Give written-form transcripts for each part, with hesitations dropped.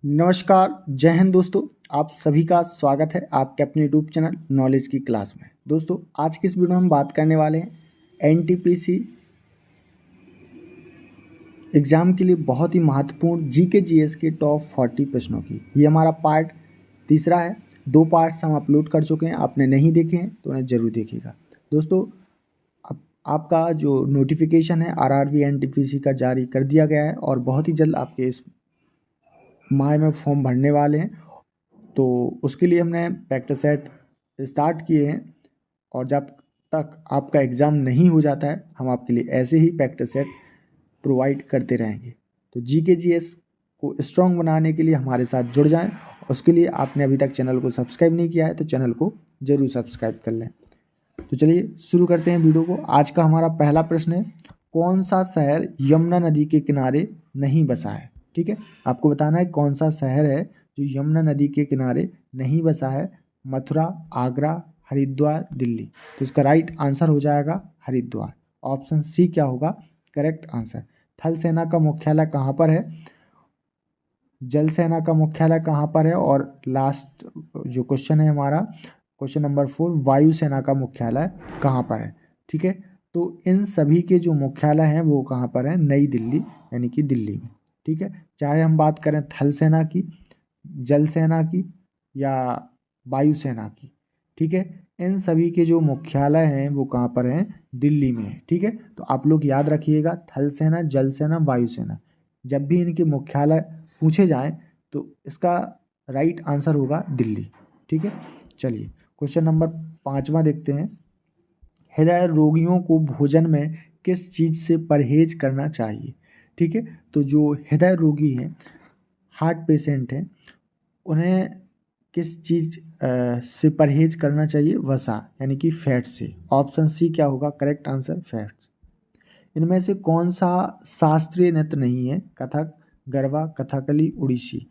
नमस्कार, जय हिंद दोस्तों। आप सभी का स्वागत है आपके अपने यूट्यूब चैनल नॉलेज की क्लास में। दोस्तों, आज की इस वीडियो में हम बात करने वाले हैं एनटीपीसी एग्ज़ाम के लिए बहुत ही महत्वपूर्ण जीके जीएस के टॉप 40 प्रश्नों की। ये हमारा पार्ट तीसरा है। 2 पार्ट्स हम अपलोड कर चुके हैं, आपने नहीं देखे हैं तो उन्हें ज़रूर देखिएगा। दोस्तों, आपका जो नोटिफिकेशन है आरआरबी एनटीपीसी का जारी कर दिया गया है और बहुत ही जल्द आपके इस माह में फॉर्म भरने वाले हैं। तो उसके लिए हमने प्रैक्टिस सेट स्टार्ट किए हैं और जब तक आपका एग्ज़ाम नहीं हो जाता है हम आपके लिए ऐसे ही प्रैक्टिस सेट प्रोवाइड करते रहेंगे। तो जीके जीएस को स्ट्रॉन्ग बनाने के लिए हमारे साथ जुड़ जाएं। उसके लिए आपने अभी तक चैनल को सब्सक्राइब नहीं किया है तो चैनल को ज़रूर सब्सक्राइब कर लें। तो चलिए शुरू करते हैं वीडियो को। आज का हमारा पहला प्रश्न है, कौन सा शहर यमुना नदी के किनारे नहीं बसा है? ठीक है, आपको बताना है कौन सा शहर है जो यमुना नदी के किनारे नहीं बसा है। मथुरा, आगरा, हरिद्वार, दिल्ली। तो इसका राइट आंसर हो जाएगा हरिद्वार। ऑप्शन सी क्या होगा करेक्ट आंसर। थल सेना का मुख्यालय कहाँ पर है? जल सेना का मुख्यालय कहाँ पर है? और लास्ट जो क्वेश्चन है हमारा क्वेश्चन नंबर 4, वायुसेना का मुख्यालय कहाँ पर है? ठीक है, तो इन सभी के जो मुख्यालय हैं वो कहाँ पर है? नई दिल्ली यानी कि दिल्ली में। ठीक है, चाहे हम बात करें थल सेना की, जल सेना की या वायुसेना की। ठीक है, इन सभी के जो मुख्यालय हैं वो कहाँ पर हैं? दिल्ली में है। ठीक है, तो आप लोग याद रखिएगा थल सेना, जल सेना, वायुसेना, जब भी इनके मुख्यालय पूछे जाएं तो इसका राइट आंसर होगा दिल्ली। ठीक है, चलिए क्वेश्चन नंबर 5वां देखते हैं। हृदय रोगियों को भोजन में किस चीज़ से परहेज करना चाहिए? ठीक है, तो जो हृदय रोगी हैं, हार्ट पेशेंट हैं, उन्हें किस चीज़ से परहेज करना चाहिए? वसा यानी कि फैट से। ऑप्शन सी क्या होगा करेक्ट आंसर? फैट्स। इनमें से कौन सा शास्त्रीय नृत्य नहीं है? कथक, गरबा, कथकली, उड़ीसी।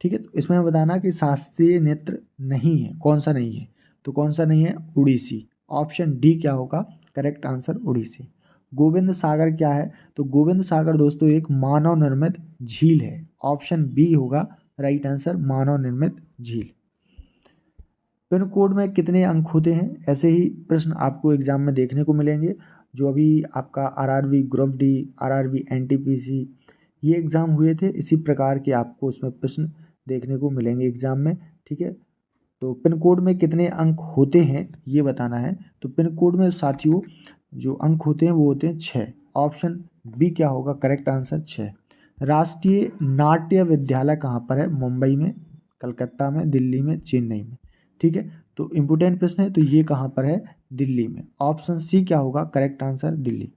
ठीक है, तो इसमें बताना कि शास्त्रीय नृत्य नहीं है, कौन सा नहीं है? तो कौन सा नहीं है? उड़ीसी। ऑप्शन डी क्या होगा करेक्ट आंसर? उड़ीसी। गोविंद सागर क्या है? तो गोविंद सागर दोस्तों एक मानव निर्मित झील है। ऑप्शन बी होगा राइट आंसर, मानव निर्मित झील। पिन कोड में कितने अंक होते हैं? ऐसे ही प्रश्न आपको एग्जाम में देखने को मिलेंगे। जो अभी आपका RRB group D, RRB NTPC ये एग्ज़ाम हुए थे, इसी प्रकार के आपको उसमें प्रश्न देखने को मिलेंगे एग्ज़ाम में। ठीक है, तो पिन कोड में कितने अंक होते हैं ये बताना है। तो पिन कोड में साथियों जो अंक होते हैं वो होते हैं 6। ऑप्शन बी क्या होगा करेक्ट आंसर? 6। राष्ट्रीय नाट्य विद्यालय कहाँ पर है? मुंबई में, कलकत्ता में, दिल्ली में, चेन्नई में। ठीक है, तो इम्पोर्टेंट प्रश्न है, तो ये कहाँ पर है? दिल्ली में। ऑप्शन सी क्या होगा करेक्ट आंसर? दिल्ली।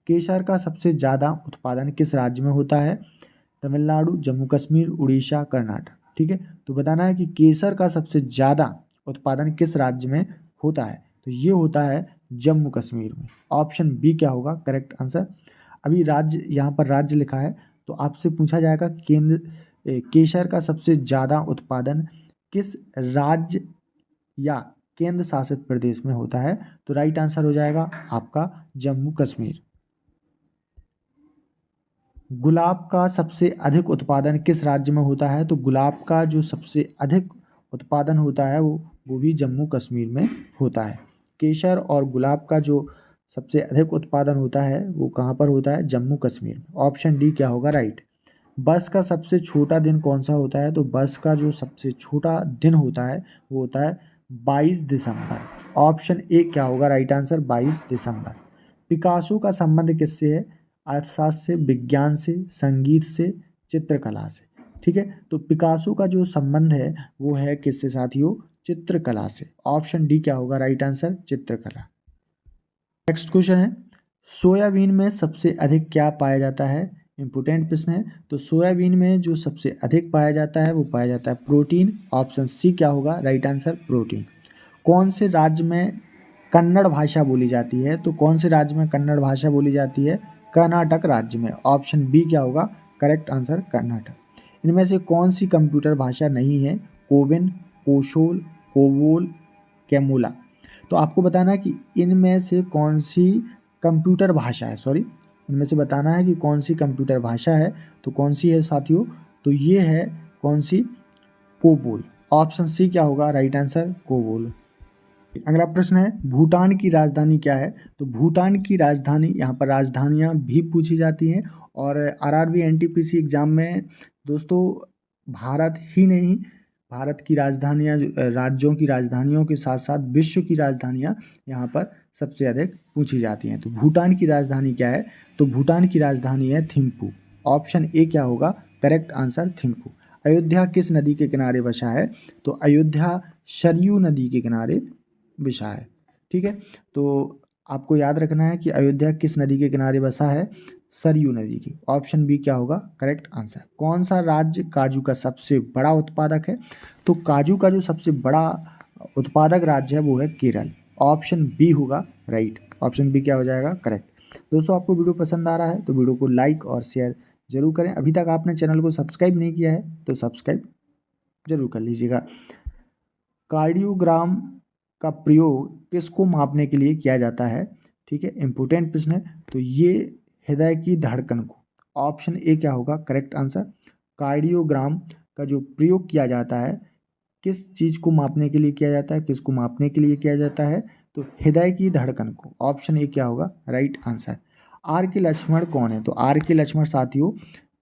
केसर का सबसे ज़्यादा उत्पादन किस राज्य में होता है? तमिलनाडु, जम्मू कश्मीर, उड़ीसा, कर्नाटक। ठीक है, तो बताना है कि केसर का सबसे ज़्यादा उत्पादन किस राज्य में होता है? तो ये होता है जम्मू कश्मीर में। ऑप्शन बी क्या होगा करेक्ट आंसर? अभी राज्य यहाँ पर राज्य लिखा है तो आपसे पूछा जाएगा केसर का सबसे ज़्यादा उत्पादन किस राज्य या केंद्र शासित प्रदेश में होता है? तो राइट आंसर हो जाएगा आपका जम्मू कश्मीर। गुलाब का सबसे अधिक उत्पादन किस राज्य में होता है? तो गुलाब का जो सबसे अधिक उत्पादन होता है वो भी जम्मू कश्मीर में होता है। केसर और गुलाब का जो सबसे अधिक उत्पादन होता है वो कहाँ पर होता है? जम्मू कश्मीर में। ऑप्शन डी क्या होगा राइट। वर्ष का सबसे छोटा दिन कौन सा होता है? तो वर्ष का जो सबसे छोटा दिन होता है वो होता है 22 दिसंबर। ऑप्शन ए क्या होगा राइट आंसर? 22 दिसंबर। पिकासो का संबंध किससे है? अर्थशास्त्र से, विज्ञान से, संगीत से, चित्रकला से। ठीक है, तो पिकासो का जो संबंध है वो है किससे साथियों? चित्रकला से। ऑप्शन डी क्या होगा राइट आंसर? चित्रकला। नेक्स्ट क्वेश्चन है, सोयाबीन में सबसे अधिक क्या पाया जाता है? इंपोर्टेंट प्रश्न है। तो सोयाबीन में जो सबसे अधिक पाया जाता है वो पाया जाता है प्रोटीन। ऑप्शन सी क्या होगा राइट आंसर? प्रोटीन। कौन से राज्य में कन्नड़ भाषा बोली जाती है? तो कौन से राज्य में कन्नड़ भाषा बोली जाती है? कर्नाटक राज्य में। ऑप्शन बी क्या होगा करेक्ट आंसर? कर्नाटक। इनमें से कौन सी कंप्यूटर भाषा नहीं है? कोविन, कोशोल, कोबोल, कैमूला। तो आपको बताना है कि इनमें से कौन सी कंप्यूटर भाषा है, इनमें से बताना है कि कौन सी कंप्यूटर भाषा है। तो कौन सी है साथियों? तो ये है कौन सी? कोबोल। ऑप्शन सी क्या होगा राइट आंसर? कोबोल। अगला प्रश्न है भूटान की राजधानी क्या है? तो भूटान की राजधानी, यहाँ पर राजधानियाँ भी पूछी जाती हैं और आरआरबी एनटीपीसी एग्जाम में दोस्तों भारत ही नहीं, भारत की राजधानियाँ राज्यों की राजधानियों के साथ साथ विश्व की राजधानियाँ यहाँ पर सबसे अधिक पूछी जाती हैं। तो भूटान की राजधानी क्या है? तो भूटान की राजधानी है थिम्पू। ऑप्शन ए क्या होगा करेक्ट आंसर? थिम्पू। अयोध्या किस नदी के किनारे बसा है? तो अयोध्या सरयू नदी के किनारे बसा है। ठीक है, तो आपको याद रखना है कि अयोध्या किस नदी के किनारे बसा है? सरयू नदी की। ऑप्शन बी क्या होगा करेक्ट आंसर? कौन सा राज्य काजू का सबसे बड़ा उत्पादक है? तो काजू का जो सबसे बड़ा उत्पादक राज्य है वो है केरल। ऑप्शन बी होगा राइट। ऑप्शन बी क्या हो जाएगा करेक्ट। दोस्तों आपको वीडियो पसंद आ रहा है तो वीडियो को लाइक और शेयर जरूर करें। अभी तक आपने चैनल को सब्सक्राइब नहीं किया है तो सब्सक्राइब जरूर कर लीजिएगा। कार्डियोग्राम का प्रयोग किसको मापने के लिए किया जाता है? ठीक है, इंपॉर्टेंट प्रश्न है। तो ये हृदय की धड़कन को। ऑप्शन ए क्या होगा करेक्ट आंसर? कार्डियोग्राम का जो प्रयोग किया जाता है किस चीज़ को मापने के लिए किया जाता है? किसको मापने के लिए किया जाता है? तो हृदय की धड़कन को। ऑप्शन ए क्या होगा राइट आंसर? आर के लक्ष्मण कौन है? तो आर के लक्ष्मण साथियों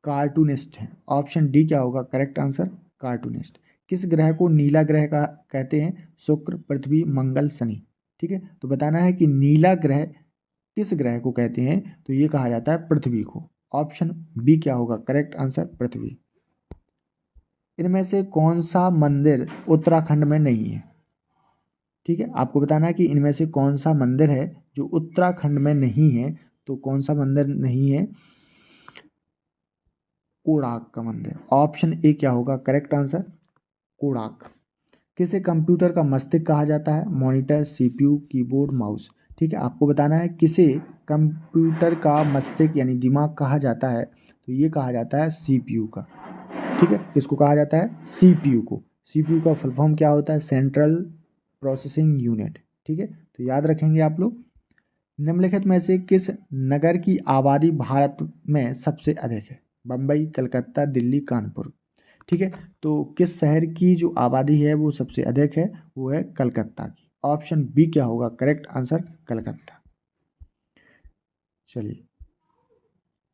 कार्टूनिस्ट हैं। ऑप्शन डी क्या होगा करेक्ट आंसर? कार्टूनिस्ट। किस ग्रह को नीला ग्रह का कहते हैं? शुक्र, पृथ्वी, मंगल, शनि। ठीक है, तो बताना है कि नीला ग्रह किस ग्रह को कहते हैं? तो ये कहा जाता है पृथ्वी को। ऑप्शन बी क्या होगा करेक्ट आंसर? पृथ्वी। इनमें से कौन सा मंदिर उत्तराखंड में नहीं है? ठीक है, आपको बताना है कि इनमें से कौन सा मंदिर है जो उत्तराखंड में नहीं है। तो कौन सा मंदिर नहीं है? कोणार्क का मंदिर। ऑप्शन ए क्या होगा करेक्ट आंसर? कोणार्क। किसे कंप्यूटर का मस्तिष्क कहा जाता है? Monitor, CPU, keyboard, mouse. ठीक है, आपको बताना है किसे कंप्यूटर का मस्तिष्क यानी दिमाग कहा जाता है? तो ये कहा जाता है सीपीयू का। ठीक है, किसको कहा जाता है? सीपीयू को। सीपीयू का फुल फॉर्म क्या होता है? Central processing unit. ठीक है, तो याद रखेंगे आप लोग। निम्नलिखित में से किस नगर की आबादी भारत में सबसे अधिक है? बम्बई, कलकत्ता, दिल्ली, कानपुर। ठीक है, तो किस शहर की जो आबादी है वो सबसे अधिक है? वो है कलकत्ता की। ऑप्शन बी क्या होगा करेक्ट आंसर? कलकत्ता। चलिए,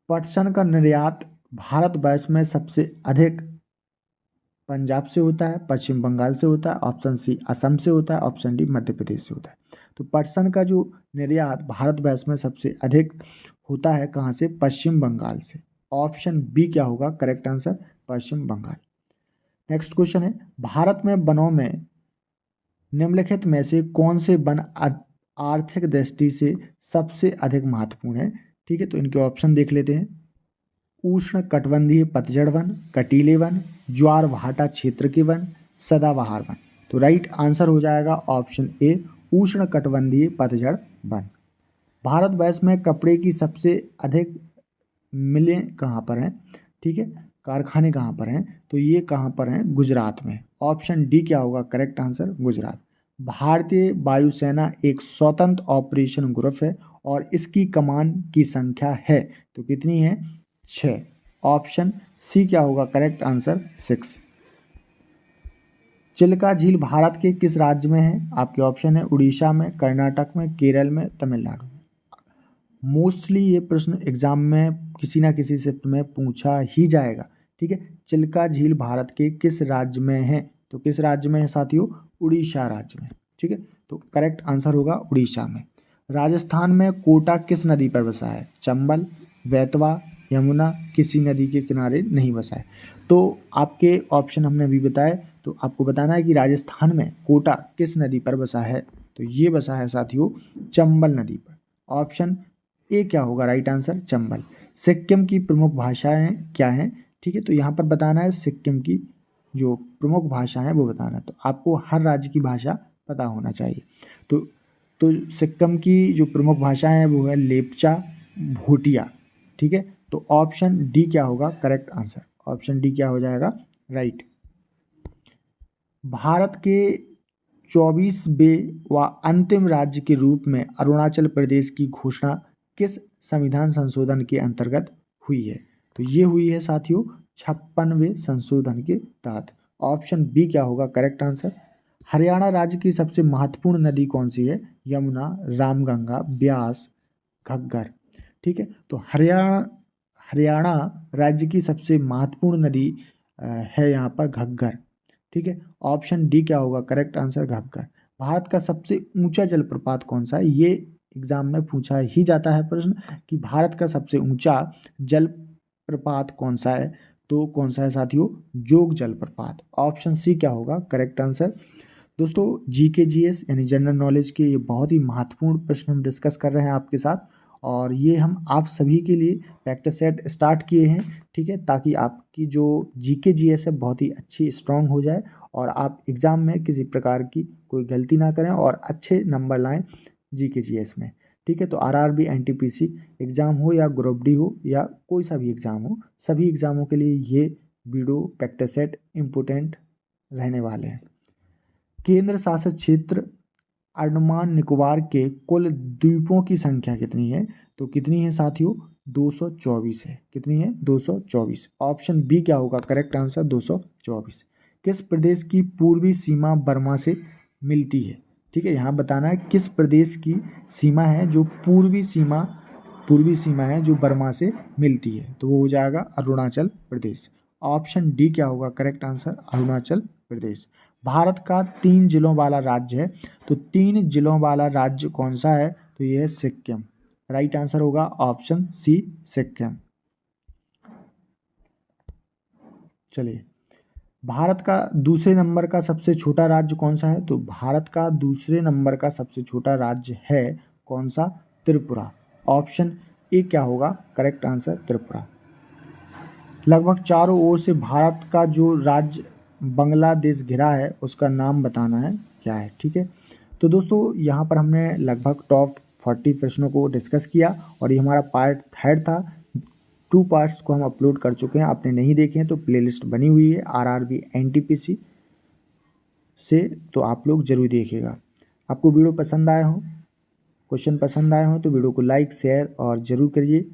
पटसन का निर्यात भारतवर्ष में सबसे अधिक पंजाब से होता है, पश्चिम बंगाल से होता है, ऑप्शन सी असम से होता है, ऑप्शन डी मध्य प्रदेश से होता है। तो पटसन का जो निर्यात भारतवर्ष में सबसे अधिक होता है कहाँ से? पश्चिम बंगाल से। ऑप्शन बी क्या होगा करेक्ट आंसर? पश्चिम बंगाल। नेक्स्ट क्वेश्चन है भारत में वनों में निम्नलिखित में से कौन से वन आर्थिक दृष्टि से सबसे अधिक महत्वपूर्ण है? ठीक है, तो इनके ऑप्शन देख लेते हैं। उष्ण कटिबंधीय पतझड़ वन, कटीले वन, ज्वार भाटा क्षेत्र के वन, सदाबहार वन। तो राइट आंसर हो जाएगा ऑप्शन ए उष्ण कटिबंधीय पतझड़ वन। भारतवर्ष में कपड़े की सबसे अधिक मिलें कहाँ पर हैं? ठीक है, कारखाने कहाँ पर हैं? तो ये कहाँ पर हैं? गुजरात में। ऑप्शन डी क्या होगा करेक्ट आंसर? गुजरात। भारतीय वायुसेना एक स्वतंत्र ऑपरेशन ग्रुप है और इसकी कमान की संख्या है तो कितनी है? 6। ऑप्शन सी क्या होगा करेक्ट आंसर? 6। चिल्का झील भारत के किस राज्य में है? आपके ऑप्शन है उड़ीसा में, कर्नाटक में, केरल में, तमिलनाडु में। मोस्टली ये प्रश्न एग्जाम में किसी ना किसी शिफ्ट में पूछा ही जाएगा। ठीक है, चिल्का झील भारत के किस राज्य में है? तो किस राज्य में है साथियों? उड़ीसा राज्य में। ठीक है, तो करेक्ट आंसर होगा उड़ीसा में। राजस्थान में कोटा किस नदी पर बसा है? चंबल, बेतवा, यमुना, किसी नदी के किनारे नहीं बसा है। तो आपके ऑप्शन हमने अभी बताए, तो आपको बताना है कि राजस्थान में कोटा किस नदी पर बसा है? तो ये बसा है साथियों चंबल नदी पर। ऑप्शन ए क्या होगा राइट आंसर? चंबल। सिक्किम की प्रमुख भाषाएं क्या हैं? ठीक है, तो यहाँ पर बताना है सिक्किम की जो प्रमुख भाषा है वो बताना है। तो आपको हर राज्य की भाषा पता होना चाहिए। तो सिक्किम की जो प्रमुख भाषाएं हैं वो है लेप्चा, भूटिया। ठीक है, तो ऑप्शन डी क्या होगा करेक्ट आंसर? ऑप्शन डी क्या हो जाएगा राइट। भारत के 24वें व अंतिम राज्य के रूप में अरुणाचल प्रदेश की घोषणा किस संविधान संशोधन के अंतर्गत हुई है? तो ये हुई है साथियों 56वें संशोधन के तहत। ऑप्शन बी क्या होगा करेक्ट आंसर। हरियाणा राज्य की सबसे महत्वपूर्ण नदी कौन सी है? यमुना, रामगंगा, ब्यास, घग्गर। ठीक है, तो हरियाणा राज्य की सबसे महत्वपूर्ण नदी है यहाँ पर घग्गर। ठीक है, ऑप्शन डी क्या होगा करेक्ट आंसर घग्गर। भारत का सबसे ऊंचा जलप्रपात कौन सा है? ये एग्जाम में पूछा ही जाता है प्रश्न कि भारत का सबसे ऊंचा जलप्रपात कौन सा है, तो कौन सा है साथियों? जोग जलप्रपात। ऑप्शन सी क्या होगा करेक्ट आंसर। दोस्तों जीके जीएस यानी जनरल नॉलेज के ये बहुत ही महत्वपूर्ण प्रश्न हम डिस्कस कर रहे हैं आपके साथ, और ये हम आप सभी के लिए प्रैक्टिस सेट स्टार्ट किए हैं। ठीक है, ताकि आपकी जो जीके जीएस है बहुत ही अच्छी स्ट्रांग हो जाए और आप एग्ज़ाम में किसी प्रकार की कोई गलती ना करें और अच्छे नंबर लाएं जीके जीएस में। ठीक है, तो आरआरबी एनटीपीसी एग्ज़ाम हो या ग्रुप डी हो या कोई सा भी एग्ज़ाम हो, सभी एग्ज़ामों के लिए ये वीडियो प्रैक्टिस सेट इम्पोर्टेंट रहने वाले हैं। केंद्र शासित क्षेत्र अंडमान निकोबार के कुल द्वीपों की संख्या कितनी है? तो कितनी है साथियों? 224 है। कितनी है? 224। ऑप्शन बी क्या होगा करेक्ट आंसर? 224। किस प्रदेश की पूर्वी सीमा बर्मा से मिलती है? ठीक है, यहाँ बताना है किस प्रदेश की सीमा है जो पूर्वी सीमा है जो बर्मा से मिलती है, तो वो हो जाएगा अरुणाचल प्रदेश। ऑप्शन डी क्या होगा करेक्ट आंसर? अरुणाचल प्रदेश। भारत का 3 जिलों वाला राज्य है, तो 3 जिलों वाला राज्य कौन सा है? तो ये है सिक्किम। राइट आंसर होगा ऑप्शन सी सिक्किम। चलिए, भारत का दूसरे नंबर का सबसे छोटा राज्य कौन सा है? तो भारत का दूसरे नंबर का सबसे छोटा राज्य है कौन सा? त्रिपुरा। ऑप्शन ए क्या होगा करेक्ट आंसर? त्रिपुरा। लगभग चारों ओर से भारत का जो राज्य बांग्लादेश घिरा है उसका नाम बताना है क्या है। ठीक है, तो दोस्तों यहाँ पर हमने लगभग टॉप 40 प्रश्नों को डिस्कस किया और ये हमारा पार्ट 3 था। 2 पार्ट्स को हम अपलोड कर चुके हैं, आपने नहीं देखे हैं तो प्लेलिस्ट बनी हुई है आरआरबी एनटीपीसी से, तो आप लोग जरूर देखिएगा। आपको वीडियो पसंद आया हो, क्वेश्चन पसंद आए हो तो वीडियो को लाइक शेयर और ज़रूर करिए।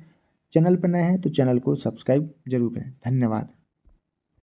चैनल पर नए हैं तो चैनल को सब्सक्राइब जरूर करें। धन्यवाद।